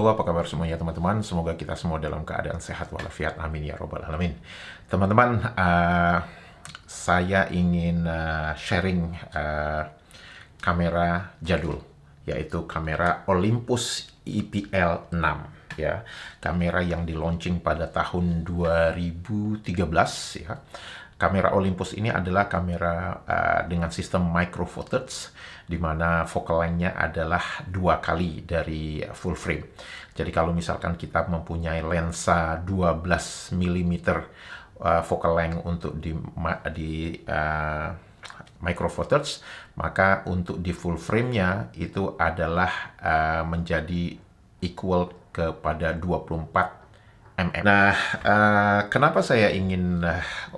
Halo, apa kabar semuanya teman-teman? Semoga kita semua dalam keadaan sehat walafiat. Amin ya robbal alamin. Teman-teman, saya ingin sharing kamera jadul, yaitu kamera Olympus EPL 6. Ya, kamera yang di-launching pada tahun 2013 ya. Kamera Olympus ini adalah kamera dengan sistem micro four thirds, di mana focal length-nya adalah 2 kali dari full frame. Jadi kalau misalkan kita mempunyai lensa 12 mm focal length untuk di micro four thirds, maka untuk di full frame-nya itu adalah menjadi equal kepada 24 mm. Nah, kenapa saya ingin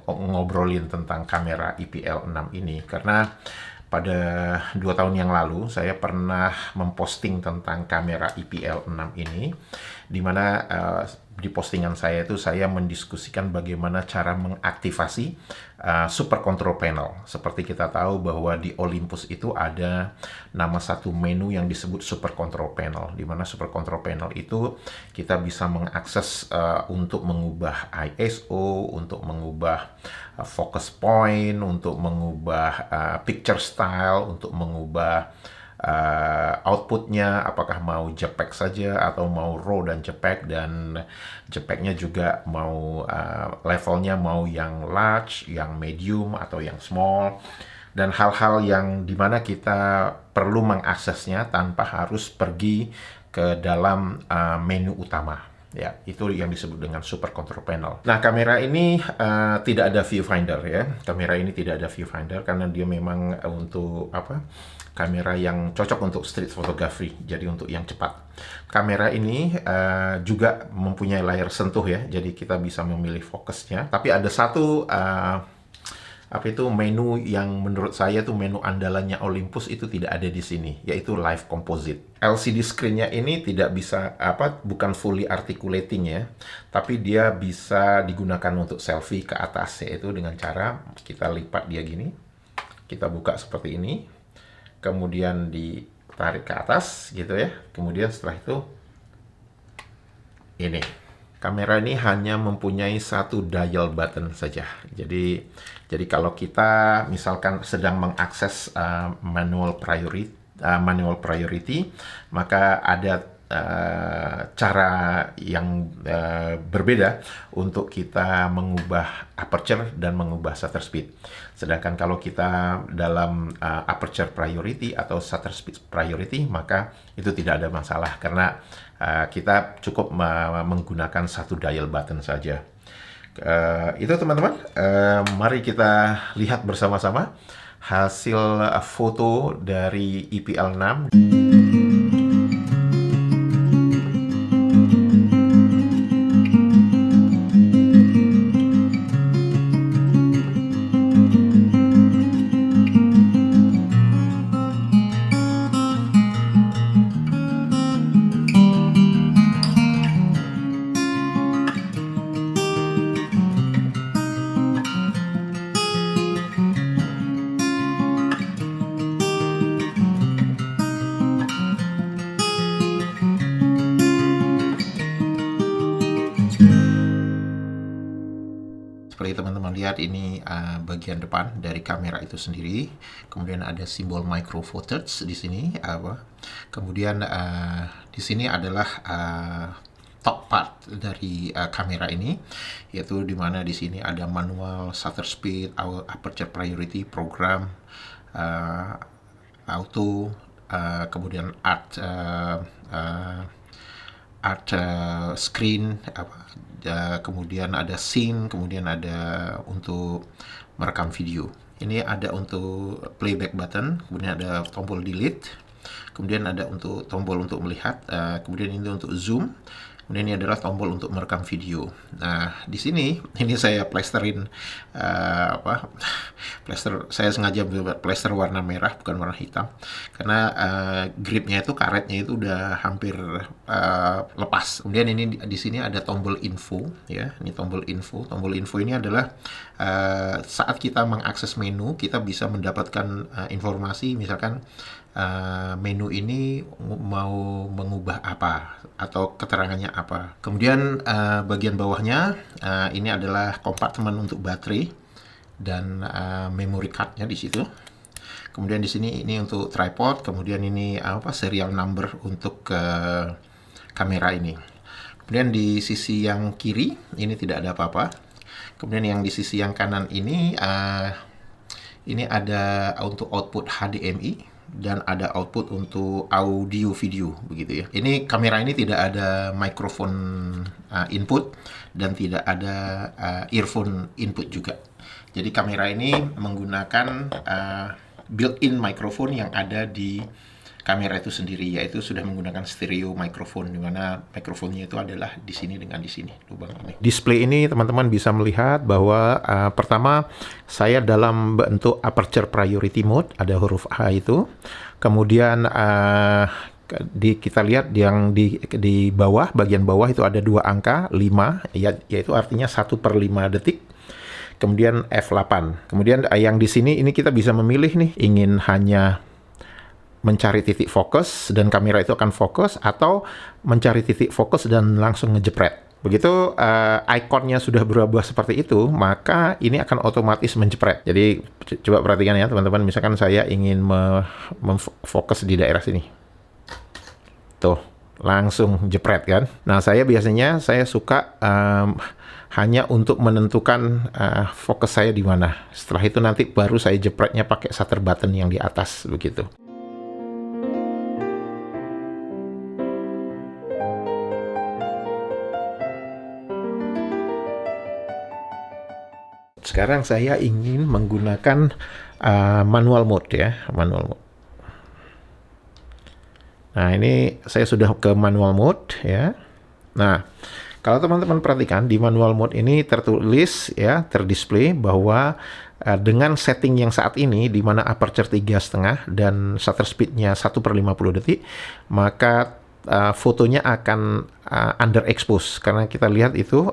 ngobrolin tentang kamera EPL 6 ini? Karena pada 2 tahun yang lalu saya pernah memposting tentang kamera EPL 6 ini, di mana di postingan saya itu saya mendiskusikan bagaimana cara mengaktifasi super control panel. Seperti kita tahu bahwa di Olympus itu ada nama satu menu yang disebut super control panel, di mana super control panel itu kita bisa mengakses untuk mengubah ISO, untuk mengubah focus point, untuk mengubah picture style, untuk mengubah outputnya, apakah mau JPEG saja atau mau RAW dan JPEG, dan JPEG-nya juga mau levelnya mau yang large, yang medium, atau yang small, dan hal-hal yang dimana kita perlu mengaksesnya tanpa harus pergi ke dalam menu utama. Ya, itu yang disebut dengan super control panel. Nah, kamera ini tidak ada viewfinder ya. Kamera ini tidak ada viewfinder karena dia memang untuk kamera yang cocok untuk street photography, jadi untuk yang cepat. Kamera ini juga mempunyai layar sentuh ya, jadi kita bisa memilih fokusnya. Tapi ada satu menu yang menurut saya tuh menu andalannya Olympus itu tidak ada di sini, yaitu live composite. LCD screen-nya ini tidak bisa bukan fully articulating ya, tapi dia bisa digunakan untuk selfie ke atas, yaitu dengan cara kita lipat dia gini, kita buka seperti ini, kemudian ditarik ke atas gitu ya. Kemudian setelah itu ini. Kamera ini hanya mempunyai satu dial button saja. Jadi kalau kita misalkan sedang mengakses manual priority, maka ada cara yang berbeda untuk kita mengubah aperture dan mengubah shutter speed. Sedangkan kalau kita dalam aperture priority atau shutter speed priority, maka itu tidak ada masalah karena kita cukup menggunakan satu dial button saja. Itu teman-teman, mari kita lihat bersama-sama hasil foto dari EPL 6. Seperti teman-teman lihat, ini bagian depan dari kamera itu sendiri. Kemudian ada simbol micro four thirds di sini. Kemudian di sini adalah top part dari kamera ini, yaitu di mana di sini ada manual, shutter speed, aperture priority, program, auto, kemudian art screen, kemudian ada scene, kemudian ada untuk merekam video. Ini ada untuk playback button, kemudian ada tombol delete, kemudian ada untuk tombol untuk melihat, kemudian ini untuk zoom, kemudian ini adalah tombol untuk merekam video. Nah, di sini ini saya plesterin plester, saya sengaja buat plester warna merah bukan warna hitam karena gripnya itu, karetnya itu udah hampir lepas. Kemudian ini di sini ada tombol info ya. Ini tombol info. Tombol info ini adalah saat kita mengakses menu, kita bisa mendapatkan informasi, misalkan menu ini mau mengubah apa atau keterangannya apa. Kemudian bagian bawahnya ini adalah kompartemen untuk baterai dan memory card-nya di situ. Kemudian di sini ini untuk tripod, kemudian ini serial number untuk kamera ini. Kemudian di sisi yang kiri ini tidak ada apa-apa. Kemudian yang di sisi yang kanan ini ada untuk output HDMI dan ada output untuk audio video begitu ya. Ini kamera ini tidak ada microphone input dan tidak ada earphone input juga. Jadi kamera ini menggunakan built-in microphone yang ada di kamera itu sendiri, yaitu sudah menggunakan stereo microphone, di mana mikrofonnya itu adalah di sini dengan di sini lubang ini. Display ini teman-teman bisa melihat bahwa pertama saya dalam bentuk aperture priority mode, ada huruf A itu. Kemudian kita lihat yang di bawah, bagian bawah itu ada 2 angka 5, yaitu artinya 1/5 detik. Kemudian F8. Kemudian yang di sini ini kita bisa memilih nih, ingin hanya mencari titik fokus dan kamera itu akan fokus, atau mencari titik fokus dan langsung ngejepret. Begitu ikonnya sudah berubah seperti itu, maka ini akan otomatis menjepret. Jadi coba perhatikan ya teman-teman, misalkan saya ingin memfokus di daerah sini. Tuh, langsung jepret kan. Nah, saya biasanya suka hanya untuk menentukan fokus saya di mana. Setelah itu nanti baru saya jepretnya pakai shutter button yang di atas begitu. Sekarang saya ingin menggunakan manual mode ya, manual mode. Nah, ini saya sudah ke manual mode ya. Nah, kalau teman-teman perhatikan di manual mode ini tertulis ya, terdisplay bahwa dengan setting yang saat ini di mana aperture 3,5 dan shutter speed-nya 1/50 detik, maka fotonya akan underexpose karena kita lihat itu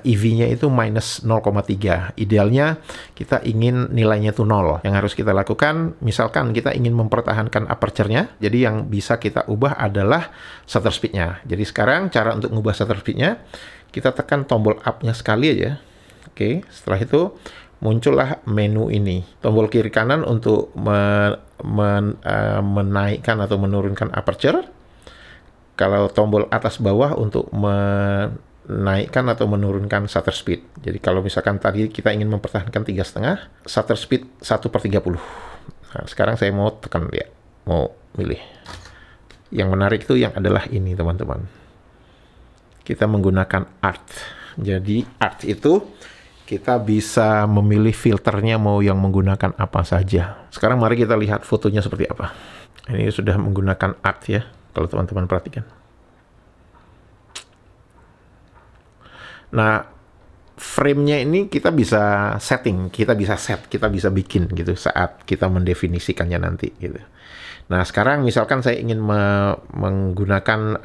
EV-nya itu minus 0,3. Idealnya kita ingin nilainya itu 0. Yang harus kita lakukan, misalkan kita ingin mempertahankan aperture-nya, jadi yang bisa kita ubah adalah shutter speed-nya. Jadi sekarang cara untuk mengubah shutter speed-nya, kita tekan tombol up-nya sekali aja. Oke, setelah itu muncullah menu ini. Tombol kiri kanan untuk menaikkan atau menurunkan aperture. Kalau tombol atas bawah untuk menaikkan atau menurunkan shutter speed. Jadi kalau misalkan tadi kita ingin mempertahankan 3,5, shutter speed 1/30. Nah, sekarang saya mau tekan ya, mau milih. Yang menarik itu yang adalah ini teman-teman. Kita menggunakan art. Jadi art itu kita bisa memilih filternya mau yang menggunakan apa saja. Sekarang mari kita lihat fotonya seperti apa. Ini sudah menggunakan art ya. Kalau teman-teman perhatikan. Nah, frame-nya ini kita bisa setting, kita bisa bikin gitu saat kita mendefinisikannya nanti gitu. Nah, sekarang misalkan saya ingin menggunakan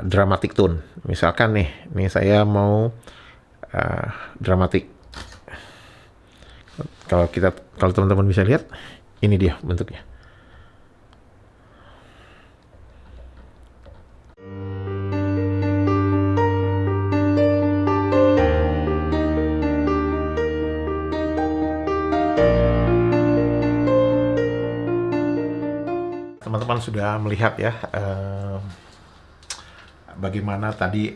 dramatic tone. Misalkan nih saya mau dramatic. Kalau teman-teman bisa lihat, ini dia bentuknya. Teman-teman sudah melihat ya bagaimana tadi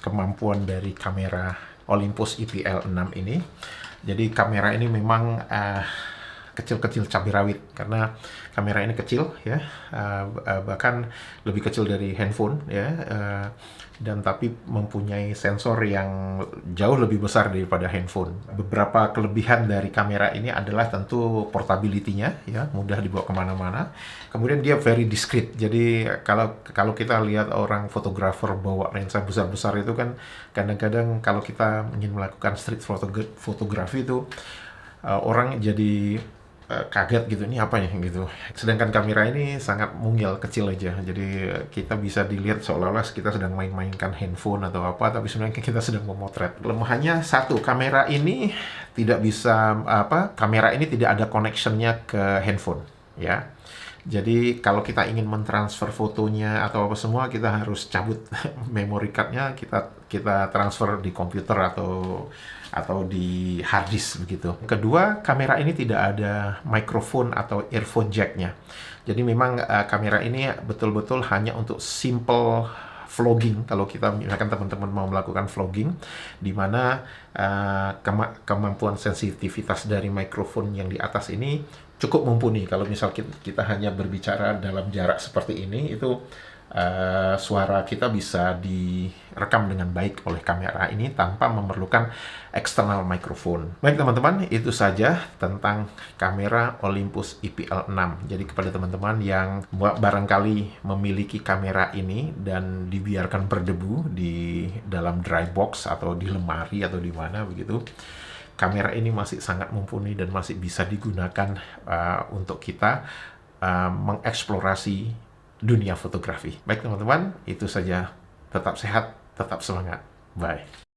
kemampuan dari kamera Olympus IPL6 ini. Jadi kamera ini memang kecil-kecil cabai rawit karena kamera ini kecil ya, bahkan lebih kecil dari handphone ya, dan tapi mempunyai sensor yang jauh lebih besar daripada handphone. Beberapa kelebihan dari kamera ini adalah tentu portability-nya ya, mudah dibawa kemana-mana. Kemudian dia very discreet. Jadi kalau kita lihat orang fotografer bawa lensa besar-besar itu kan kadang-kadang kalau kita ingin melakukan street fotografi itu orang jadi kaget gitu, ini apa ya gitu. Sedangkan kamera ini sangat mungil, kecil aja. Jadi kita bisa dilihat seolah-olah kita sedang main-mainkan handphone atau apa, tapi sebenarnya kita sedang memotret. Kelemahannya satu, kamera ini tidak bisa kamera ini tidak ada connection-nya ke handphone. ya. Jadi kalau kita ingin mentransfer fotonya atau apa semua, kita harus cabut memory cardnya, kita transfer di komputer atau di hard disk begitu. Kedua, kamera ini tidak ada microphone atau earphone jacknya. Jadi memang kamera ini betul-betul hanya untuk simple vlogging. Kalau kita misalkan teman-teman mau melakukan vlogging, di mana kemampuan sensitivitas dari mikrofon yang di atas ini cukup mumpuni. Kalau misal kita hanya berbicara dalam jarak seperti ini, itu suara kita bisa direkam dengan baik oleh kamera ini tanpa memerlukan external microphone. Baik teman-teman, itu saja tentang kamera Olympus IPL6. Jadi kepada teman-teman yang barangkali memiliki kamera ini dan dibiarkan berdebu di dalam dry box atau di lemari atau di mana begitu, kamera ini masih sangat mumpuni dan masih bisa digunakan untuk kita mengeksplorasi dunia fotografi. Baik teman-teman, itu saja. Tetap sehat, tetap semangat. Bye.